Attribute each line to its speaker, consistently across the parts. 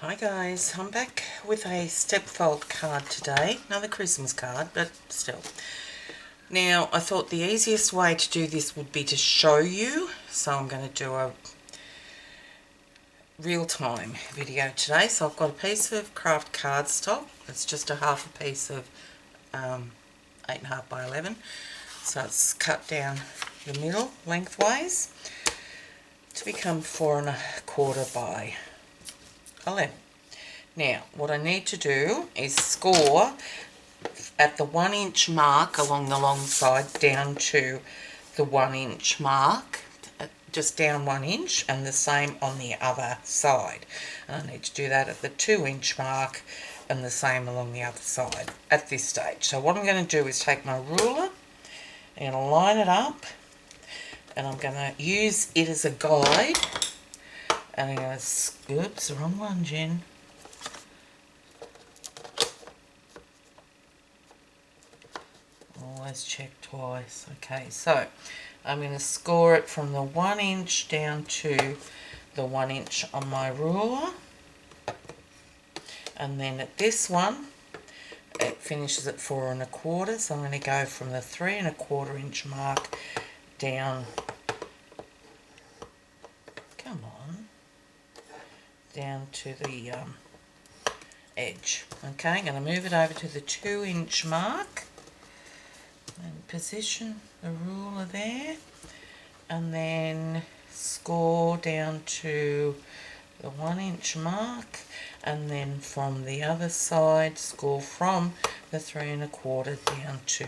Speaker 1: Hi guys, I'm back with a step fold card today. Another Christmas card, but still. Now, I thought the easiest way to do this would be to show you, so I'm going to do a real-time video today. So I've got a piece of craft cardstock. It's just a half a piece of 8.5 by 11. So it's cut down the middle lengthways to become 4.25 by 11. Now, what I need to do is score at the 1 inch mark along the long side down to the 1 inch mark, just down 1 inch, and the same on the other side. And I need to do that at the 2 inch mark and the same along the other side at this stage. So what I'm going to do is take my ruler and line it up, and I'm going to use it as a guide. And I'm going to, oops, the wrong one, Jen. Always check twice. Okay, so I'm going to score it from the 1 inch down to the 1 inch on my ruler. And then at this one, it finishes at 4.25, so I'm going to go from the 3.25 inch mark down, come on, down to the edge. Okay, I'm going to move it over to the 2 inch mark and position the ruler there, and then score down to the 1 inch mark, and then from the other side score from the 3.25 down to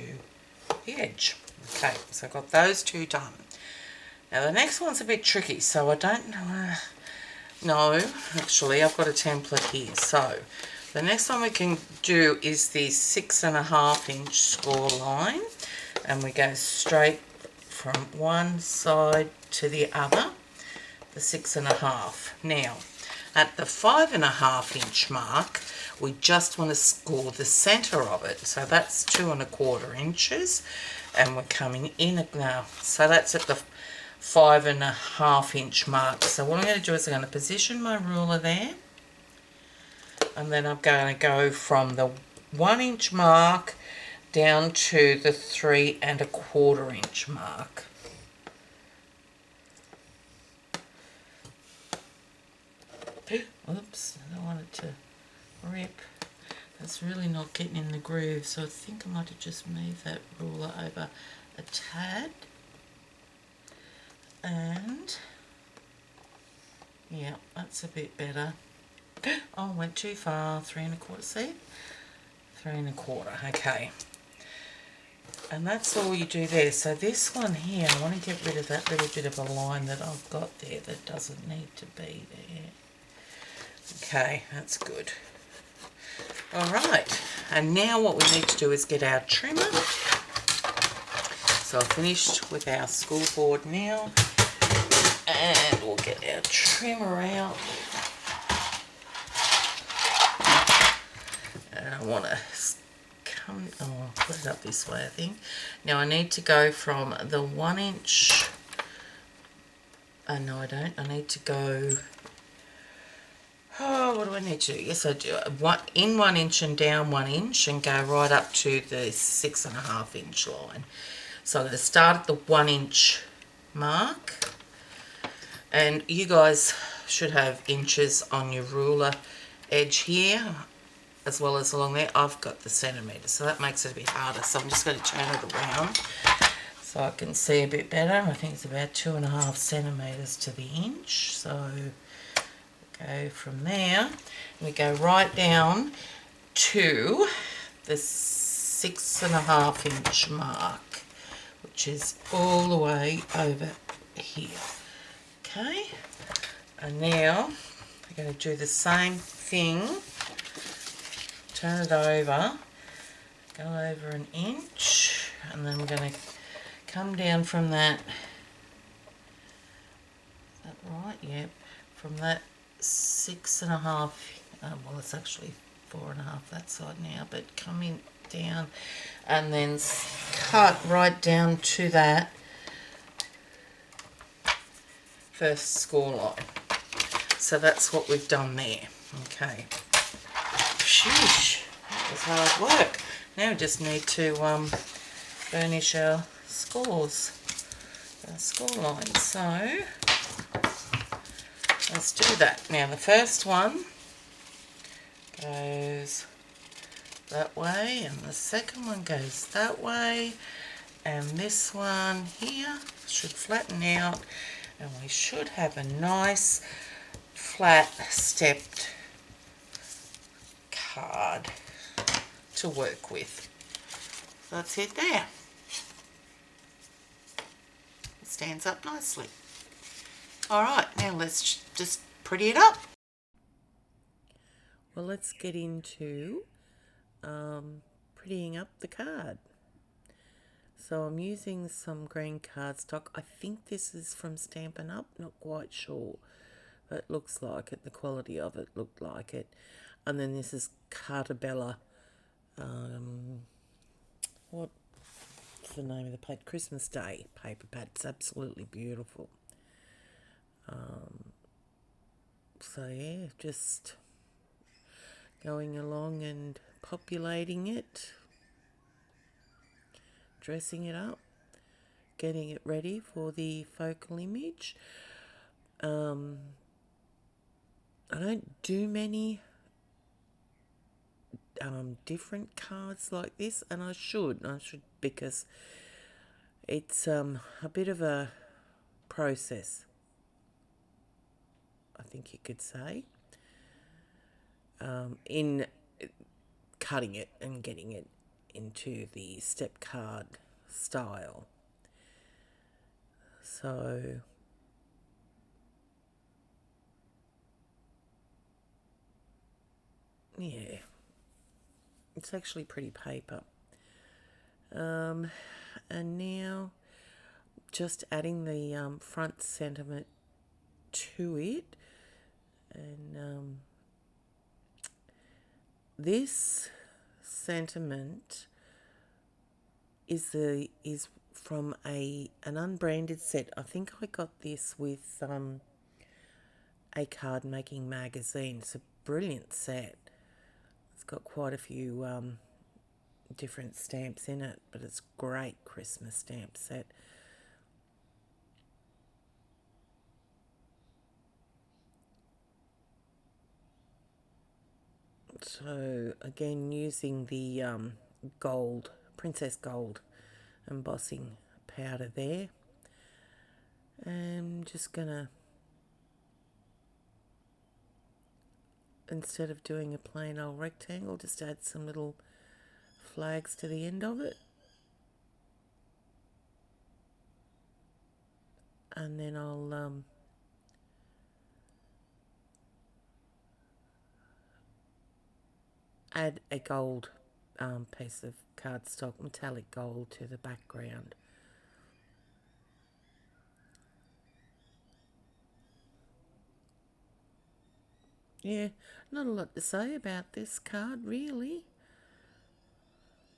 Speaker 1: the edge. Okay, so I've got those two done. Now the next one's a bit tricky, so I don't know. No, actually I've got a template here. So the next one we can do is the 6.5 inch score line, and we go straight from one side to the other, the 6.5. Now at the 5.5 inch mark, we just want to score the center of it, so that's 2.25 inches, and we're coming in now, so that's at the 5.5 inch mark. So what I'm going to do is I'm going to position my ruler there, and then I'm going to go from the 1 inch mark down to the 3.25 inch mark. Oops, I don't want it to rip. That's really not getting in the groove, so I think I might have just moved that ruler over a tad. And yeah, that's a bit better. Oh, I went too far. 3.25, see? 3.25, okay. And that's all you do there. So this one here, I want to get rid of that little bit of a line that I've got there that doesn't need to be there. Okay, that's good. Alright, and now what we need to do is get our trimmer. So I've finished with our school board now, and we'll get our trimmer out. And I want to put it up this way, I think. Now I need to go from the 1 inch, no I don't, I need to go, what do I need to do? Yes I do, in 1 inch and down 1 inch, and go right up to the 6.5 inch line. So I'm going to start at the 1 inch mark, and you guys should have inches on your ruler edge here as well as along there. I've got the centimetres, so that makes it a bit harder, so I'm just going to turn it around so I can see a bit better. I think it's about 2.5 centimetres to the inch, so go from there, we go right down to the 6.5 inch mark, which is all the way over here. Okay, and now we're going to do the same thing, turn it over, go over 1 inch, and then we're going to come down from that, is that right? Yep, from that 6.5, well it's actually 4.5 that side now, but coming down and then cut right down to that first score line. So that's what we've done there. Okay. Sheesh, that was hard work. Now we just need to burnish our scores, our score lines. So let's do that. Now the first one goes that way, and the second one goes that way, and this one here should flatten out, and we should have a nice flat stepped card to work with. That's it there. It stands up nicely. Alright, now let's just pretty it up. Well, let's get into prettying up the card. So I'm using some green cardstock. I think this is from Stampin' Up, not quite sure. But it looks like it, the quality of it looked like it. And then this is Cartabella, what's the name of the paper? Christmas Day paper pad. It's absolutely beautiful. So yeah, just going along and populating it, dressing it up, getting it ready for the focal image. I don't do many different cards like this, and I should because it's a bit of a process, I think you could say, in cutting it and getting it into the step card style. So yeah, it's actually pretty paper. And now just adding the front sentiment to it, and this sentiment is from an unbranded set. I think I got this with a card making magazine. It's a brilliant set. It's got quite a few different stamps in it, but it's a great Christmas stamp set. So again, using the gold, Princess Gold embossing powder there. I'm just gonna, instead of doing a plain old rectangle, just add some little flags to the end of it. And then I'll add a gold piece of cardstock, metallic gold, to the background. Yeah, not a lot to say about this card really.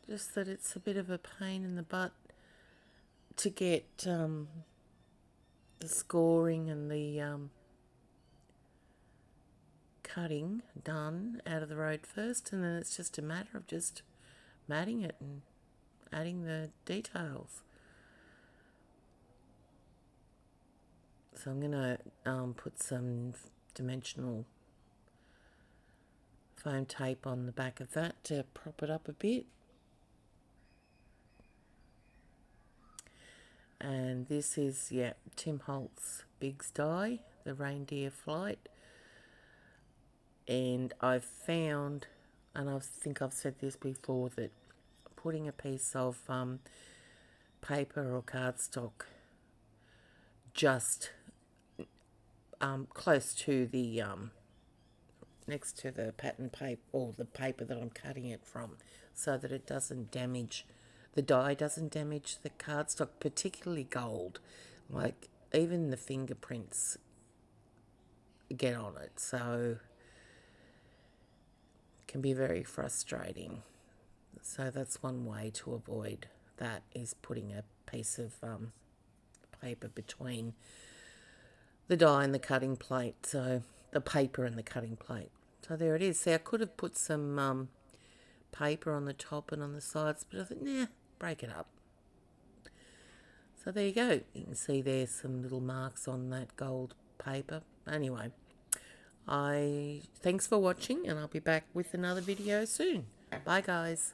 Speaker 1: Just that it's a bit of a pain in the butt to get the scoring and the cutting done out of the road first, and then it's just a matter of just matting it and adding the details. So I'm going to put some dimensional foam tape on the back of that to prop it up a bit. And this is, yeah, Tim Holtz Biggs Die, the Reindeer Flight. And I've found, and I think I've said this before, that putting a piece of paper or cardstock just close to the next to the pattern paper, or the paper that I'm cutting it from, so that it doesn't damage, the dye doesn't damage the cardstock, particularly gold. Like, even the fingerprints get on it, so it can be very frustrating. So that's one way to avoid that, is putting a piece of paper between the die and the cutting plate, so the paper and the cutting plate.
Speaker 2: So there it is. See, I could have put some paper on the top and on the sides, but I thought, nah, break it up. So there you go. You can see there's some little marks on that gold paper. Anyway, thanks for watching, and I'll be back with another video soon. Bye, guys.